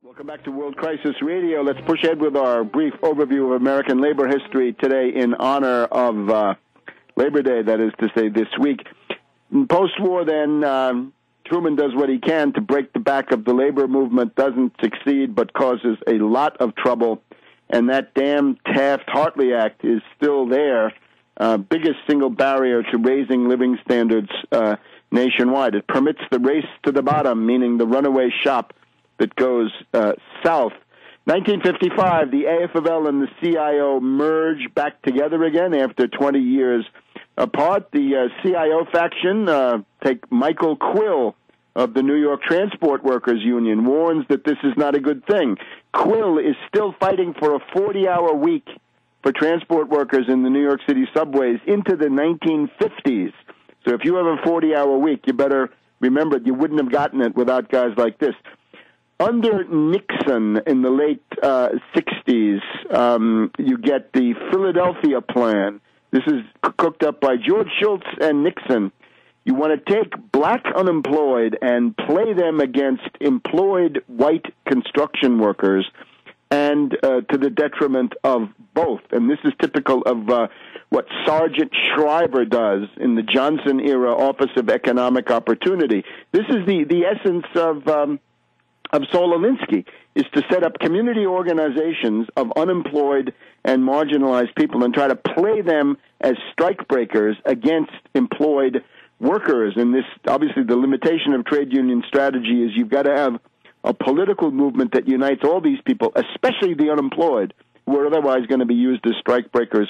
Welcome back to World Crisis Radio. Let's push ahead with our brief overview of American labor history today in honor of Labor Day, that is to say this week. Post-war, then, Truman does what he can to break the back of the labor movement, doesn't succeed, but causes a lot of trouble. And that damn Taft-Hartley Act is still there, biggest single barrier to raising living standards nationwide. It permits the race to the bottom, meaning the runaway shop that goes south. 1955, the AFL and the CIO merge back together again after 20 years apart. The CIO faction, take Michael Quill of the New York Transport Workers Union, warns that this is not a good thing. Quill is still fighting for a 40-hour week for transport workers in the New York City subways into the 1950s. So if you have a 40-hour week, you better remember you wouldn't have gotten it without guys like this. Under Nixon in the late 60s, you get the Philadelphia Plan. This is cooked up by George Shultz and Nixon. You want to take black unemployed and play them against employed white construction workers, and to the detriment of both. And this is typical of what Sergeant Schreiber does in the Johnson-era Office of Economic Opportunity. This is the essence of Saul Alinsky, is to set up community organizations of unemployed and marginalized people and try to play them as strikebreakers against employed workers. And this, obviously, the limitation of trade union strategy is you've got to have a political movement that unites all these people, especially the unemployed, who are otherwise going to be used as strikebreakers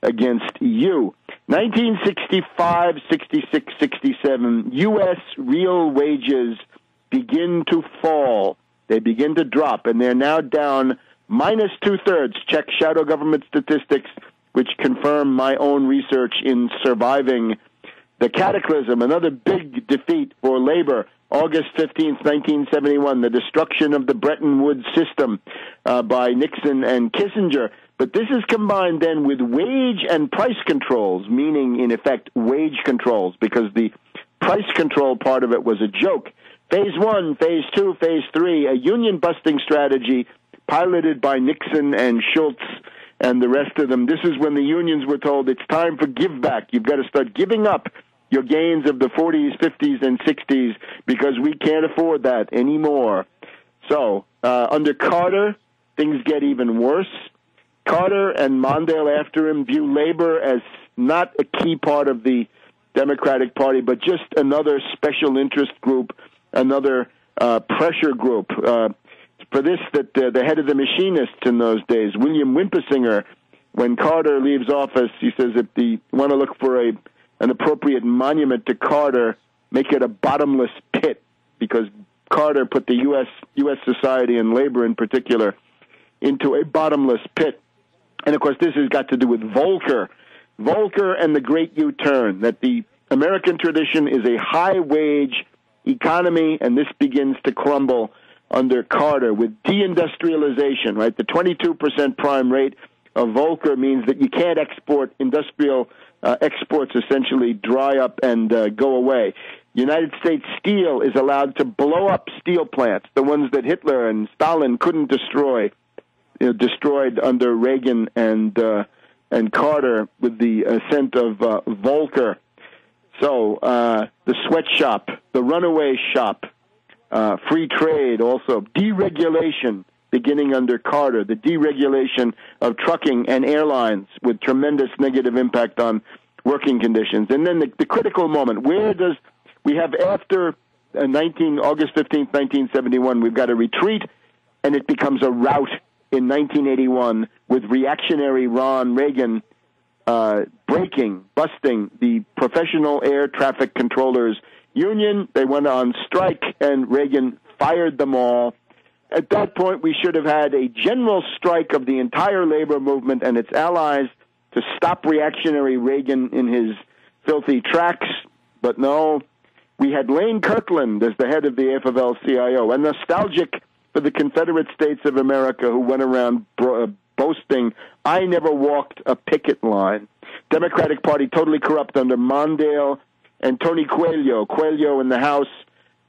against you. 1965, 66, 67, U.S. real wages begin to fall. They begin to drop, and they're now down minus two-thirds. Check shadow government statistics, which confirm my own research in surviving the cataclysm. Another big defeat for labor, August 15th, 1971, the destruction of the Bretton Woods system by Nixon and Kissinger. But this is combined then with wage and price controls, meaning, in effect, wage controls, because the price control part of it was a joke. Phase 1, Phase 2, Phase 3, a union-busting strategy piloted by Nixon and Schultz and the rest of them. This is when the unions were told it's time for give back. You've got to start giving up your gains of the 40s, 50s, and 60s because we can't afford that anymore. So, under Carter, things get even worse. Carter and Mondale after him view labor as not a key part of the Democratic Party, but just another special interest group, another pressure group. For this, that the head of the machinists in those days, William Wimpesinger, when Carter leaves office, he says if you want to look for an appropriate monument to Carter, make it a bottomless pit, because Carter put the U.S. society and labor in particular into a bottomless pit. And, of course, this has got to do with Volcker. Volcker and the Great U-turn, that the American tradition is a high-wage economy, and this begins to crumble under Carter with deindustrialization, right? The 22% prime rate of Volcker means that you can't export. Industrial exports essentially dry up and go away. United States Steel is allowed to blow up steel plants, the ones that Hitler and Stalin couldn't destroy, destroyed under Reagan and Carter with the ascent of Volcker. So the sweatshop, the runaway shop, free trade also, deregulation beginning under Carter, the deregulation of trucking and airlines with tremendous negative impact on working conditions. And then the critical moment, where does we have after August 15th, 1971, we've got a retreat, and it becomes a rout in 1981 with reactionary Ron Reagan busting the Professional Air Traffic Controllers Union. They went on strike, and Reagan fired them all. At that point, we should have had a general strike of the entire labor movement and its allies to stop reactionary Reagan in his filthy tracks. But no, we had Lane Kirkland as the head of the AFL-CIO, and nostalgic for the Confederate States of America, who went around boasting, I never walked a picket line. Democratic Party totally corrupt under Mondale and Tony Coelho. Coelho in the House,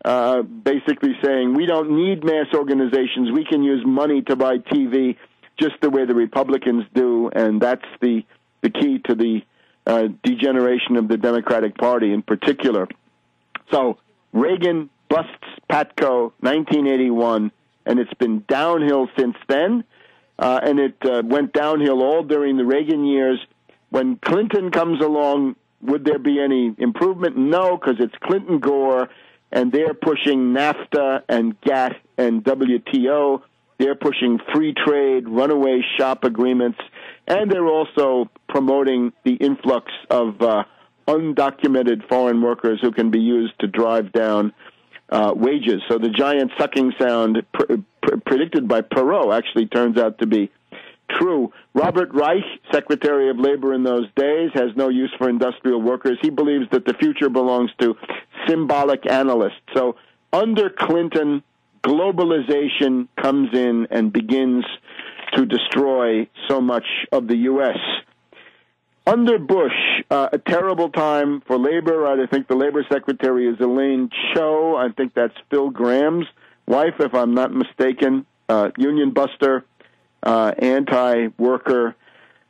basically saying we don't need mass organizations. We can use money to buy TV just the way the Republicans do, and that's the key to the degeneration of the Democratic Party in particular. So Reagan busts Patco, 1981, and it's been downhill since then, and it went downhill all during the Reagan years. When Clinton comes along, would there be any improvement? No, because it's Clinton-Gore, and they're pushing NAFTA and GATT and WTO. They're pushing free trade, runaway shop agreements, and they're also promoting the influx of undocumented foreign workers who can be used to drive down wages. So the giant sucking sound predicted by Perot actually turns out to be true. Robert Reich, Secretary of Labor in those days, has no use for industrial workers. He believes that the future belongs to symbolic analysts. So under Clinton, globalization comes in and begins to destroy so much of the U.S. Under Bush, a terrible time for labor. I think the labor secretary is Elaine Chao. I think that's Phil Graham's wife, if I'm not mistaken. Union buster, anti-worker.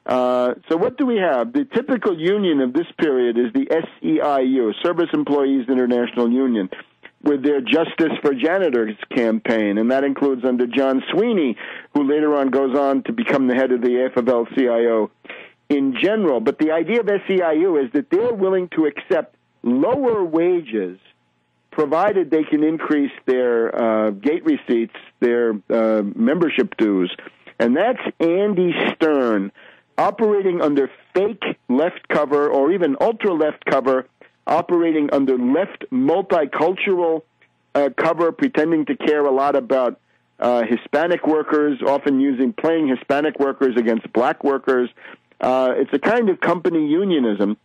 So what do we have? The typical union of this period is the SEIU, Service Employees International Union, with their Justice for Janitors campaign, and that includes under John Sweeney, who later on goes on to become the head of the AFL-CIO in general. But the idea of SEIU is that they're willing to accept lower wages provided they can increase their gate receipts, their membership dues. And that's Andy Stern, operating under fake left cover or even ultra-left cover, operating under left multicultural cover, pretending to care a lot about Hispanic workers, often playing Hispanic workers against black workers. It's a kind of company unionism,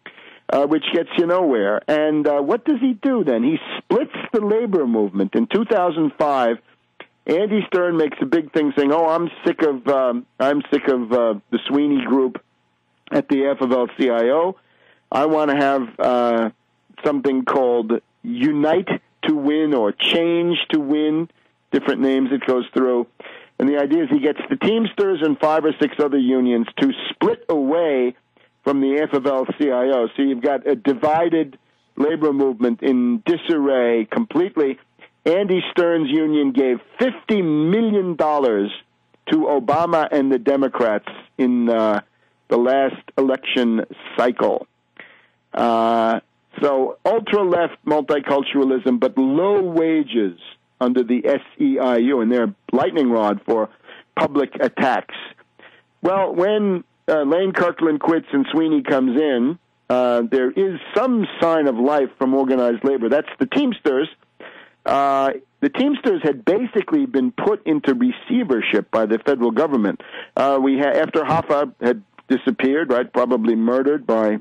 which gets you nowhere. And what does he do then? He splits the labor movement. In 2005, Andy Stern makes a big thing saying, "Oh, I'm sick of the Sweeney group at the AFL-CIO. I want to have something called Unite to Win or Change to Win," different names it goes through. And the idea is he gets the Teamsters and 5 or 6 other unions to split away from the AFL-CIO. So you've got a divided labor movement in disarray completely. Andy Stern's union gave $50 million to Obama and the Democrats in the last election cycle. So ultra-left multiculturalism, but low wages under the SEIU, and they're lightning rod for public attacks. Well, when Lane Kirkland quits and Sweeney comes in, there is some sign of life from organized labor. That's the Teamsters. The Teamsters had basically been put into receivership by the federal government. After Hoffa had disappeared, right, probably murdered by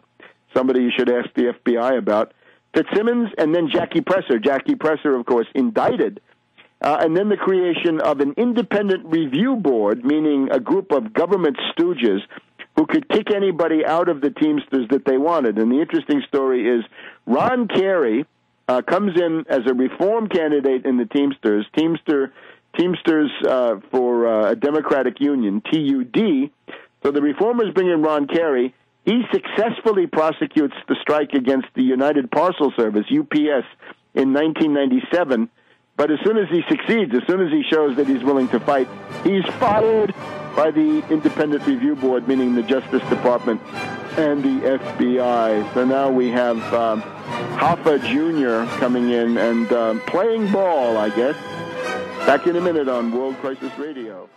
somebody you should ask the FBI about, Fitzsimmons, and then Jackie Presser. Jackie Presser, of course, indicted. And then the creation of an independent review board, meaning a group of government stooges who could kick anybody out of the Teamsters that they wanted. And the interesting story is Ron Carey comes in as a reform candidate in the Teamsters, Teamsters for a Democratic Union, TUD. So the reformers bring in Ron Carey. He successfully prosecutes the strike against the United Parcel Service, UPS, in 1997. But as soon as he succeeds, as soon as he shows that he's willing to fight, he's fired by the Independent Review Board, meaning the Justice Department and the FBI. So now we have Hoffa Jr. coming in and playing ball, I guess. Back in a minute on World Crisis Radio.